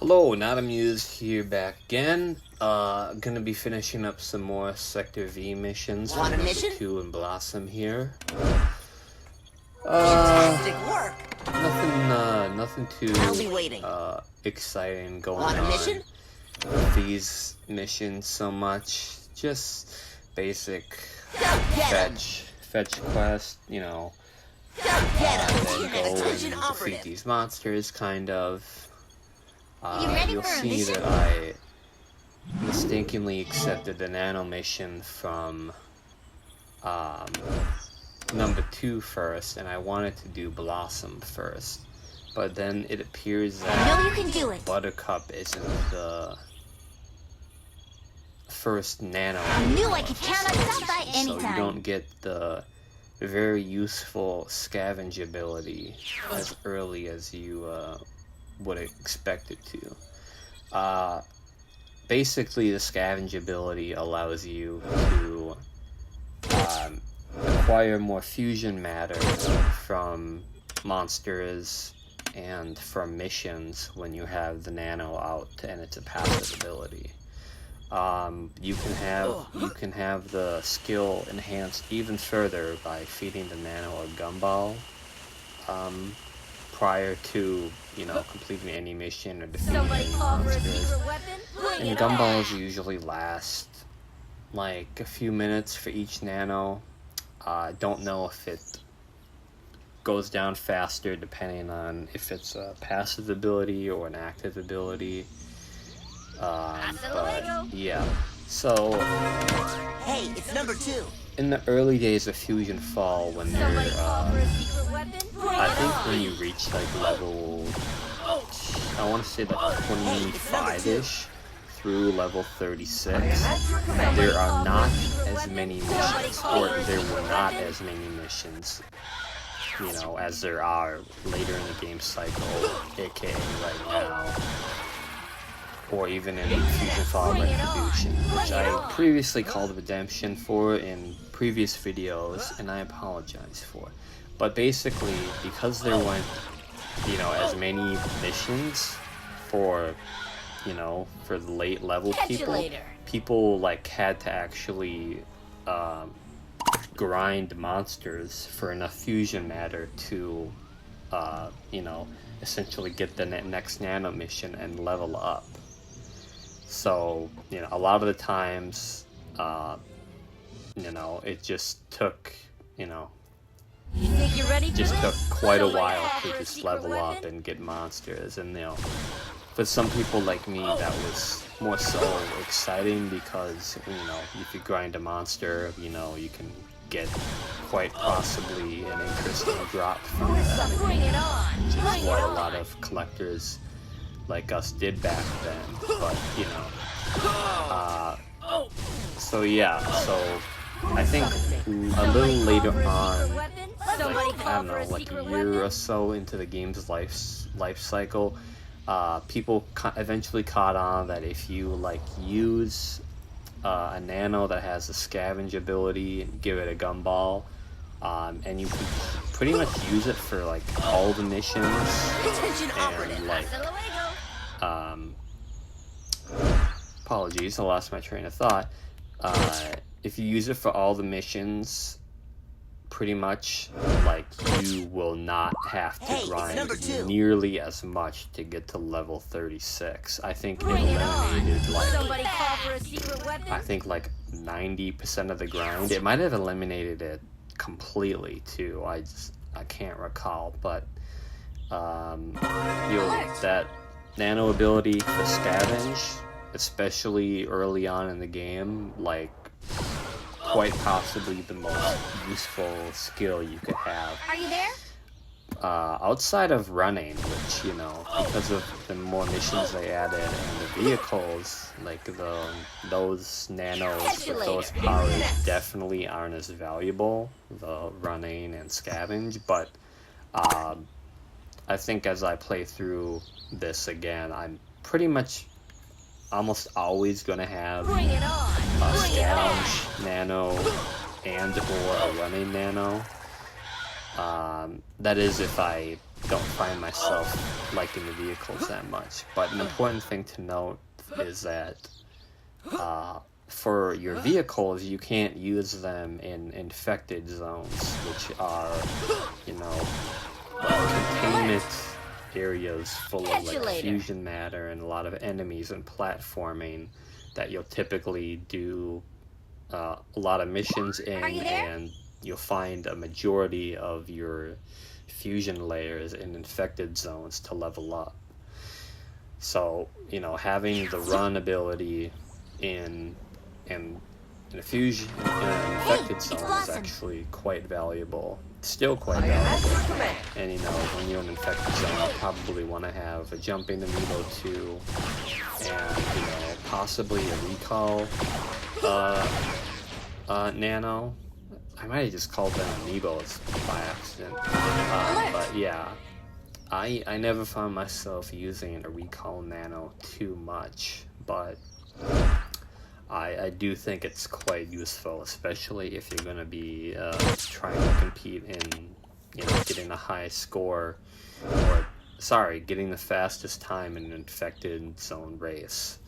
Hello, Not Amused here back again. Gonna be finishing up some more Sector V missions for number 2 and Blossom here. Fantastic work. Nothing too exciting going on with these missions so much. Just basic fetch quest, you know, and then go and defeat these monsters, kind of. You'll see that I mistakenly accepted the nano mission from number 2 first, and I wanted to do Blossom first. But then it appears that Buttercup isn't the first nano. I knew I could count on that by any time. So you don't get the very useful scavenge ability as early as you would expect it to. Basically, the scavenge ability allows you to acquire more fusion matter from monsters and from missions when you have the nano out, and it's a passive ability. You can have the skill enhanced even further by feeding the nano a gumball prior to, you know, completing any mission or defeating any monsters. And gumballs usually last like a few minutes for each nano. I don't know if it goes down faster depending on if it's a passive ability or an active ability. But yeah, so hey, it's number 2. in the early days of FusionFall, when you're I think when you reach like level, I want to say like 25-ish through level 36, there are not as many missions, or there were not as many missions, you know, as there are later in the game cycle, aka right now, or even in FusionFall Retribution, which I previously called Redemption for in previous videos, and I apologize for. But basically, because there weren't, you know, as many missions for, you know, for the late level people like had to actually grind monsters for enough fusion matter to, you know, essentially get the next nano mission and level up. So, you know, a lot of the times, you know, it just took, you know, just took quite a while to just level up and get monsters. And, you know, for some people like me, that was more so exciting because, you know, if you grind a monster, you know, you can get quite possibly an interesting drop from that, which is what a lot of collectors like us did back then. But, you know, so yeah, so I think a little later on, like, I don't know, like a year or so into the game's life cycle, people eventually caught on that if you like use a nano that has a scavenge ability and give it a gumball, and you can pretty much use it for like all the missions, and like apologies, I lost my train of thought. If you use it for all the missions, pretty much, like, you will not have to grind nearly as much to get to level 36. I think it eliminated, like, I think, like, 90% of the grind. It might have eliminated it completely, too. I can't recall, but, that nano ability for scavenge, especially early on in the game, like, quite possibly the most useful skill you could have. Are you there? Outside of running, which, you know, because of the more missions they added and the vehicles, like those nanos with those powers definitely aren't as valuable, the running and scavenge, but I think as I play through this again, I'm pretty much almost always going to have a scavenge nano and or a running nano. That is if I don't find myself liking the vehicles that much. But an important thing to note is that for your vehicles, you can't use them in infected zones, which are, you know, containment areas full of like fusion matter and a lot of enemies and platforming that you'll typically do a lot of missions in, and you'll find a majority of your fusion layers in infected zones to level up. So, you know, having the run ability in a fusion in an infected zone is actually quite valuable. Still quite valuable. And you know, when you're in an infected zone, you probably want to have a jumping amiibo too, and you know, possibly a recall nano. I might have just called them amiibos by accident. But yeah, I never found myself using a recall nano too much, but I do think it's quite useful, especially if you're going to be trying to compete in, you know, getting a high score, or, sorry, getting the fastest time in an infected zone race.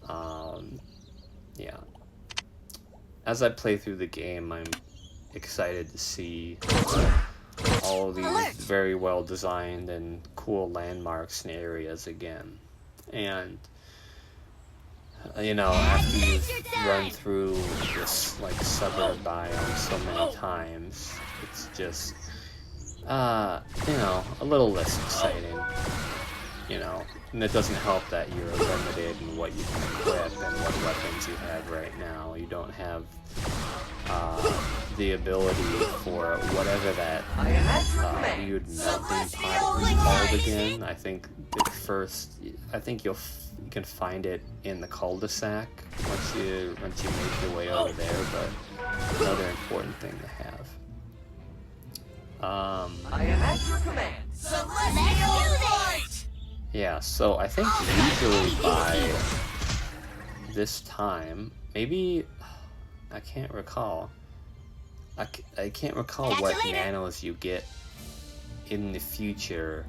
Yeah. As I play through the game, I'm excited to see all of these very well designed and cool landmarks and areas again. And you know, after you've run through this like suburb biome so many times, it's just you know, a little less exciting, you know. And it doesn't help that you're limited in what you can equip and what weapons you have right now. You don't have the ability for whatever that weird melting pot is called again. I think you can find it in the cul-de-sac once you make your way over there, but another important thing to have. I am at your command. So let's do this! Yeah, so I think usually by this time, maybe, I can't recall. I can't recall what nanos you get in the future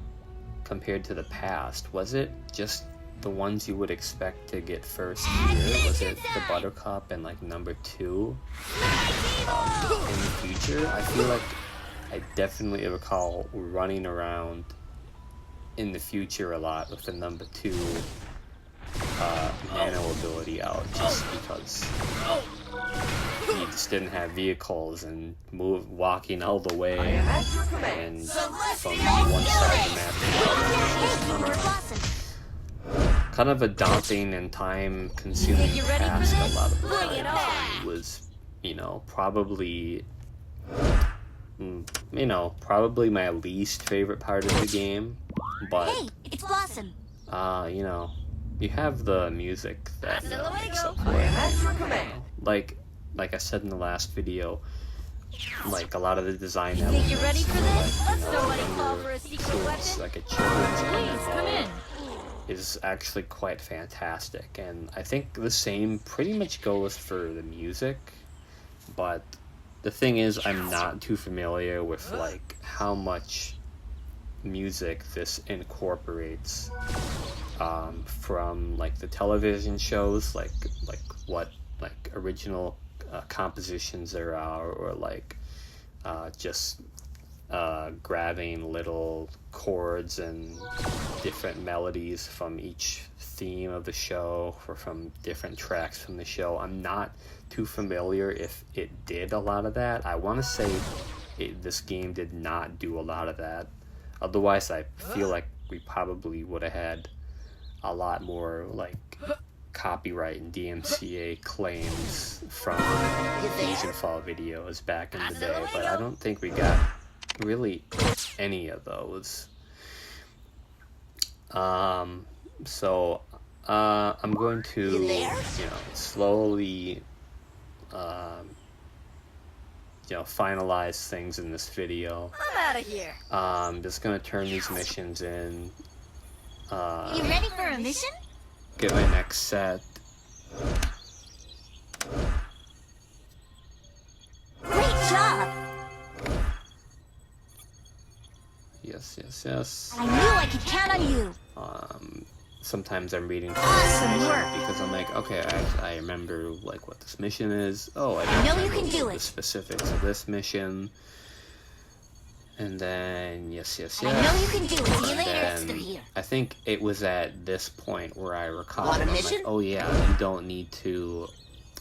compared to the past. Was it just the ones you would expect to get first here? Was it the Buttercup and like number 2 in the future? I feel like I definitely recall running around in the future a lot with the number 2 nano ability out, just because you just didn't have vehicles and walking all the way and from one side of the map to the other. Kind of a daunting and time-consuming task a lot of the time. It was, you know, probably my least favorite part of the game, but Hey, it's Blossom. you know, you have the music that makes up for it. Like I said in the last video, like a lot of the design elements, Think you're ready for this? like, you know, Somebody call younger for a secret kids, weapon? like a children's Please, come in. MMO, is actually quite fantastic. And I think the same pretty much goes for the music, but the thing is, I'm not too familiar with like how much music this incorporates from like the television shows, like what like original compositions there are, or like just grabbing little chords and different melodies from each theme of the show, or from different tracks from the show. I'm not too familiar if it did a lot of that. I want to say this game did not do a lot of that. Otherwise, I feel like we probably would have had a lot more like copyright and DMCA claims from FusionFall videos back in the day, but I don't think we got really any of those. So I'm going to, slowly, finalize things in this video. I'm out of here. I'm just gonna turn these missions in. You ready for a mission? Get my next set. Great job. Yes. yes. I knew I could count on you. Sometimes I'm reading Awesome work. because I'm like, okay, I remember like what this mission is. Oh, I know don't you can remember do the it. specifics of this mission. And then yes. I know you can do it. See you later. Then They're here. I think it was at this point where I recall. Want a I'm like, mission? oh yeah, you don't need to.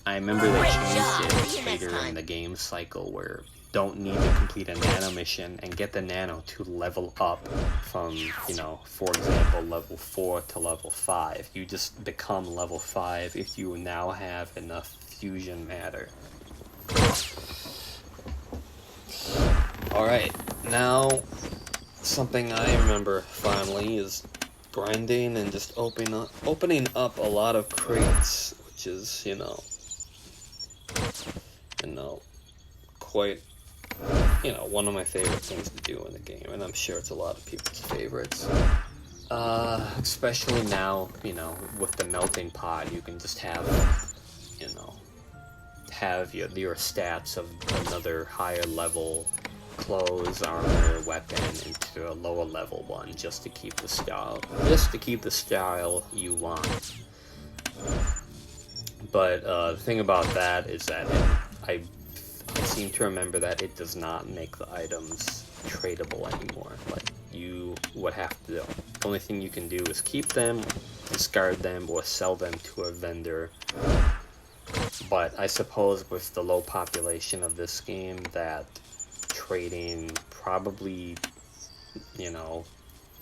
I remember they Great changed job. it See you next later in time. the game cycle where don't need to complete a nano mission and get the nano to level up from, you know, for example, level 4 to level 5. You just become level 5 if you now have enough fusion matter. Alright, now something I remember finally is grinding and just opening up a lot of crates, which is, you know, quite, one of my favorite things to do in the game, and I'm sure it's a lot of people's favorites. Especially now, with the melting pot, you can just have your stats of another higher level clothes, armor, weapon into a lower level one just to keep the style you want. But the thing about that is that I seem to remember that it does not make the items tradable anymore. Like, you would have to, the only thing you can do is keep them, discard them, or sell them to a vendor. But I suppose with the low population of this game that trading probably,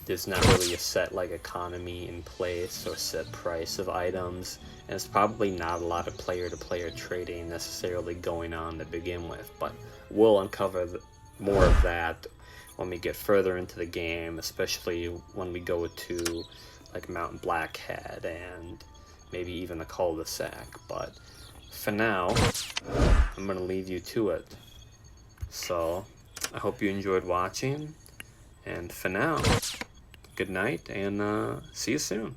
there's not really a set like economy in place or set price of items, and it's probably not a lot of player-to-player trading necessarily going on to begin with, but we'll uncover more of that when we get further into the game, especially when we go to like Mount Blackhead and maybe even the cul-de-sac. But for now, I'm gonna leave you to it. So I hope you enjoyed watching, and for now, good night, and see you soon.